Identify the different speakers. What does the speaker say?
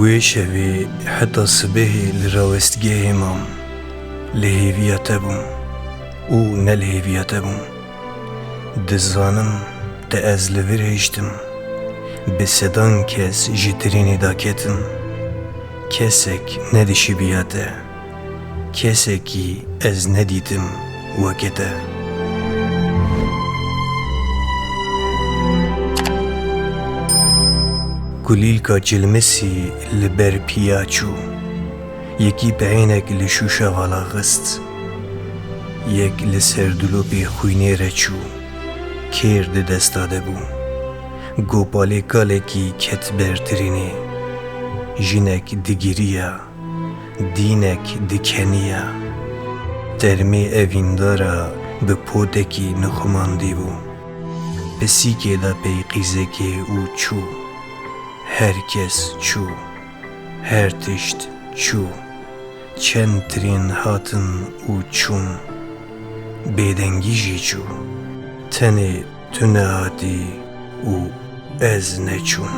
Speaker 1: وی شوی حتی صبحی لراوستگاه مام لهیویت بوم او نلهیویت بوم دزانم ده از لور هشتم به صدان کس جترینی داکتم کسک ندشی بیاده کسکی از ندیدم وکته کلیلکا جلمسی لبر پیاچو یکی بعینک لشوشا والا غست یک لسردلو بی خوینی رچو کرد دستاده بو گوپالی کالکی کت برترینی جینک دگیریا دینک دکنیا ترمی اویندارا به پودکی نخماندی بو پسیکی دا پی قیزکی او چو herkes çu, her tişt çu, çentrin hatın uçun, bedengi jiçu, teni tüne hati u ez neçun.